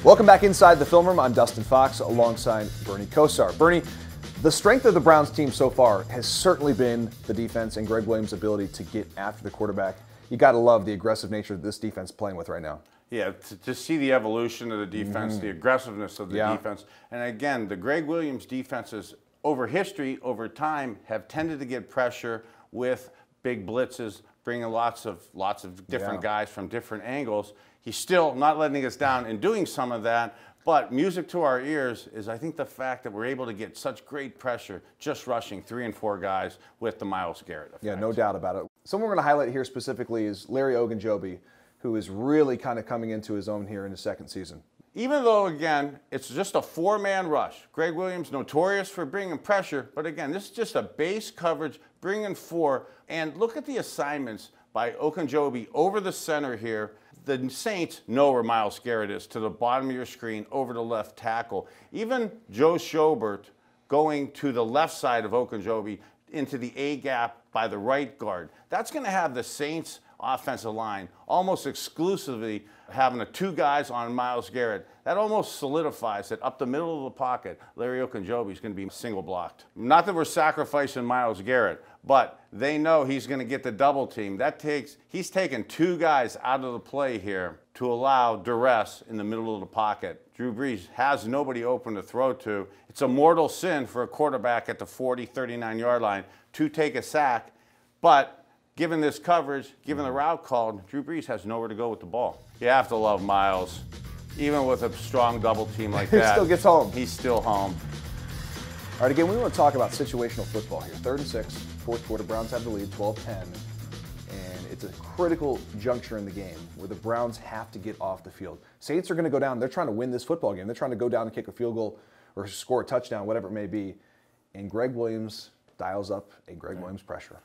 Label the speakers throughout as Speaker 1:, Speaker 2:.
Speaker 1: Welcome back inside the film room. I'm Dustin Fox alongside Bernie Kosar. Bernie, the strength of the Browns team so far has certainly been the defense and Greg Williams' ability to get after the quarterback. You got to love the aggressive nature that this defense is playing with right now.
Speaker 2: Yeah, to see the evolution of the defense, the aggressiveness of the defense. And again, the Greg Williams defenses over history, over time, have tended to get pressure with big blitzes, bringing lots of different guys from different angles. He's still not letting us down in doing some of that, but music to our ears is, I think, the fact that we're able to get such great pressure just rushing 3 and 4 guys with the Myles Garrett effect.
Speaker 1: Yeah, no doubt about it. Someone we're going to highlight here specifically is Larry Ogunjobi, who is really kind of coming into his own here in his second season.
Speaker 2: Even though, again, it's just a 4-man rush. Greg Williams, notorious for bringing pressure, but again, this is just a base coverage, bringing 4. And look at the assignments by Ogunjobi over the center here. The Saints know where Myles Garrett is, to the bottom of your screen, over the left tackle. Even Joe Schobert going to the left side of Ogunjobi into the A-gap by the right guard. That's going to have the Saints' offensive line almost exclusively having the 2 guys on Myles Garrett. That almost solidifies that up the middle of the pocket, Larry Ogunjobi is going to be single blocked. Not that we're sacrificing Myles Garrett, but they know he's going to get the double team. He's taken 2 guys out of the play here to allow duress in the middle of the pocket. Drew Brees has nobody open to throw to. It's a mortal sin for a quarterback at the 40, 39-yard line to take a sack, but given this coverage, given the route called, Drew Brees has nowhere to go with the ball. You have to love Myles. Even with a strong double team like that,
Speaker 1: he still gets home.
Speaker 2: He's still home.
Speaker 1: All right, again, we want to talk about situational football here. 3rd and 6, fourth quarter, Browns have the lead, 12-10. And it's a critical juncture in the game where the Browns have to get off the field. Saints are going to go down. They're trying to win this football game. They're trying to go down and kick a field goal or score a touchdown, whatever it may be. And Greg Williams dials up a Greg Williams pressure.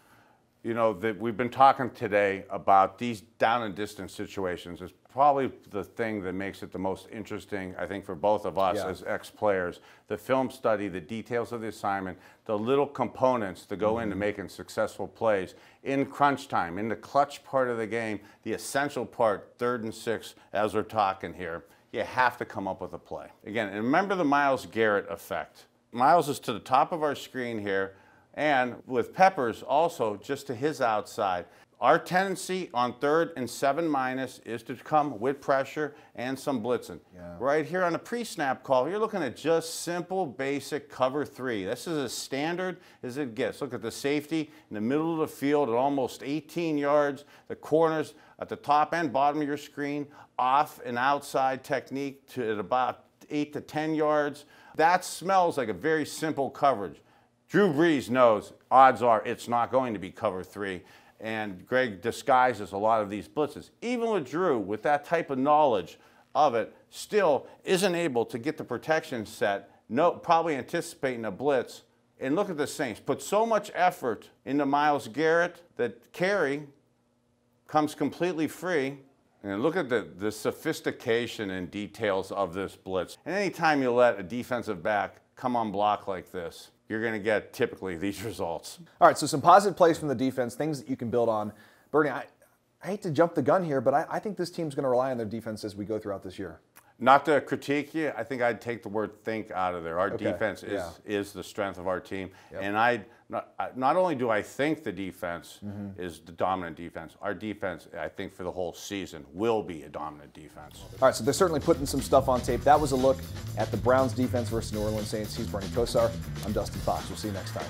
Speaker 2: You know, we've been talking today about these down and distance situations. It's probably the thing that makes it the most interesting, I think, for both of us as ex-players. The film study, the details of the assignment, the little components that go into making successful plays in crunch time, in the clutch part of the game, the essential part, 3rd and 6, as we're talking here. You have to come up with a play. Again, and remember the Myles Garrett effect. Myles is to the top of our screen here, and with Peppers also just to his outside. Our tendency on 3rd and 7- is to come with pressure and some blitzing. Right here on the pre-snap call, you're looking at just simple, basic cover 3. This is as standard as it gets. Look at the safety in the middle of the field at almost 18 yards. The corners at the top and bottom of your screen, off and outside technique to at about 8 to 10 yards. That smells like a very simple coverage. Drew Brees knows odds are it's not going to be cover 3, and Greg disguises a lot of these blitzes. Even with Drew, with that type of knowledge of it, still isn't able to get the protection set, probably anticipating a blitz. And look at the Saints, put so much effort into Myles Garrett that Carey comes completely free. And look at the sophistication and details of this blitz. And anytime you let a defensive back come on block like this, you're going to get typically these results.
Speaker 1: All right, so some positive plays from the defense, things that you can build on. Bernie, I hate to jump the gun here, but I think this team's going to rely on their defense as we go throughout this year.
Speaker 2: Not to critique you, I think I'd take the word think out of there. Our defense is the strength of our team. And not only do I think the defense is the dominant defense, our defense, I think for the whole season, will be a dominant defense.
Speaker 1: All right, so they're certainly putting some stuff on tape. That was a look at the Browns defense versus New Orleans Saints. He's Bernie Kosar. I'm Dustin Fox. We'll see you next time.